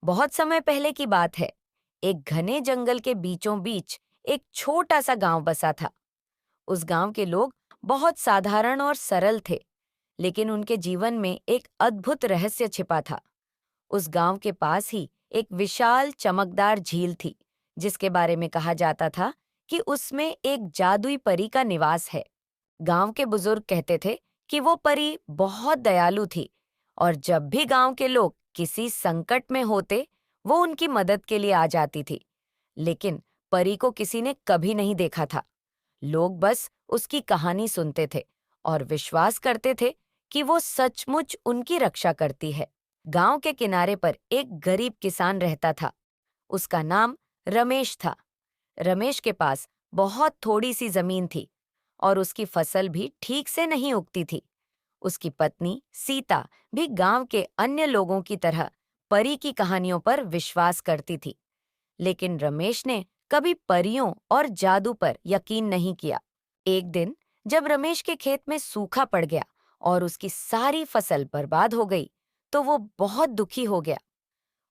बहुत समय पहले की बात है। एक घने जंगल के बीचों बीच एक छोटा सा गांव बसा था। उस गांव के लोग बहुत साधारण और सरल थे, लेकिन उनके जीवन में एक अद्भुत रहस्य छिपा था। उस गांव के पास ही एक विशाल चमकदार झील थी, जिसके बारे में कहा जाता था कि उसमें एक जादुई परी का निवास है। गांव के बुजुर्ग कहते थे कि वो परी बहुत दयालु थी और जब भी गांव के लोग किसी संकट में होते, वो उनकी मदद के लिए आ जाती थी। लेकिन परी को किसी ने कभी नहीं देखा था। लोग बस उसकी कहानी सुनते थे और विश्वास करते थे कि वो सचमुच उनकी रक्षा करती है। गांव के किनारे पर एक गरीब किसान रहता था। उसका नाम रमेश था। रमेश के पास बहुत थोड़ी सी जमीन थी और उसकी फसल भी ठीक से नहीं उगती थी। उसकी पत्नी सीता भी गांव के अन्य लोगों की तरह परी की कहानियों पर विश्वास करती थी। लेकिन रमेश ने कभी परियों और जादू पर यकीन नहीं किया। एक दिन जब रमेश के खेत में सूखा पड़ गया और उसकी सारी फसल बर्बाद हो गई, तो वो बहुत दुखी हो गया।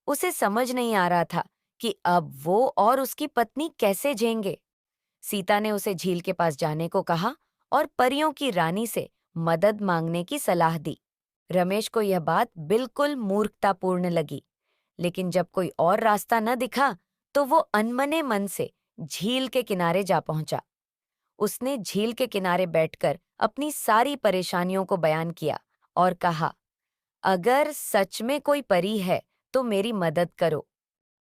उसे समझ नहीं आ रहा था कि अब वो और उसकी पत्नी कैसे जिएंगे। सीता ने उसे झील के पास जाने को कहा और परियों की रानी से मदद मांगने की सलाह दी। रमेश को यह बात बिल्कुल मूर्खतापूर्ण लगी, लेकिन जब कोई और रास्ता न दिखा, तो वो अनमने मन से झील के किनारे जा पहुंचा। उसने झील के किनारे बैठकर अपनी सारी परेशानियों को बयान किया और कहा, अगर सच में कोई परी है तो मेरी मदद करो।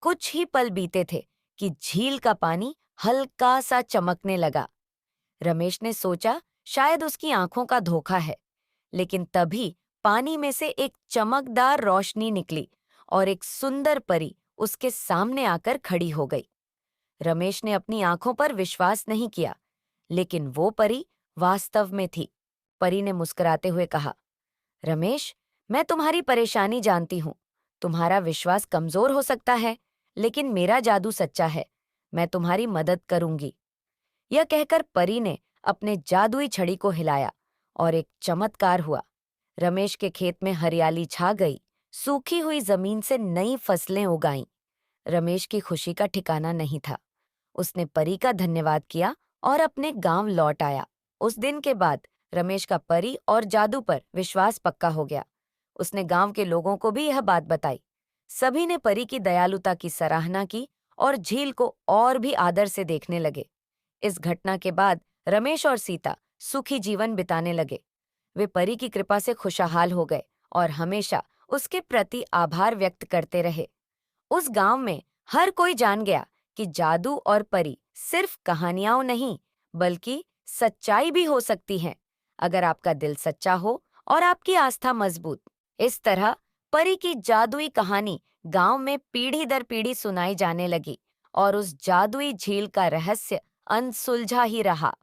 कुछ ही पल बीते थे कि झील का पानी हल्का सा चमकने लगा। रमेश ने सोचा शायद उसकी आंखों का धोखा है, लेकिन तभी पानी में से एक चमकदार रोशनी निकली और एक सुंदर परी उसके सामने आकर खड़ी हो गई। रमेश ने अपनी आंखों पर विश्वास नहीं किया, लेकिन वो परी वास्तव में थी। परी ने मुस्कुराते हुए कहा, रमेश, मैं तुम्हारी परेशानी जानती हूँ। तुम्हारा विश्वास कमजोर हो सकता है, लेकिन मेरा जादू सच्चा है। मैं तुम्हारी मदद करूंगी। यह कहकर परी ने अपने जादुई छड़ी को हिलाया और एक चमत्कार हुआ। रमेश के खेत में हरियाली छा गई। सूखी हुई जमीन से नई फसलें उगाईं। रमेश की खुशी का ठिकाना नहीं था। उसने परी का धन्यवाद किया और अपने गांव लौट आया। उस दिन के बाद रमेश का परी और जादू पर विश्वास पक्का हो गया। उसने गांव के लोगों को भी यह बात बताई। सभी ने परी की दयालुता की सराहना की और झील को और भी आदर से देखने लगे। इस घटना के बाद रमेश और सीता सुखी जीवन बिताने लगे। वे परी की कृपा से खुशहाल हो गए और हमेशा उसके प्रति आभार व्यक्त करते रहे। उस गांव में हर कोई जान गया कि जादू और परी सिर्फ कहानियां नहीं, बल्कि सच्चाई भी हो सकती है, अगर आपका दिल सच्चा हो और आपकी आस्था मजबूत। इस तरह परी की जादुई कहानी गांव में पीढ़ी दर पीढ़ी सुनाई जाने लगी और उस जादुई झील का रहस्य अनसुलझा ही रहा।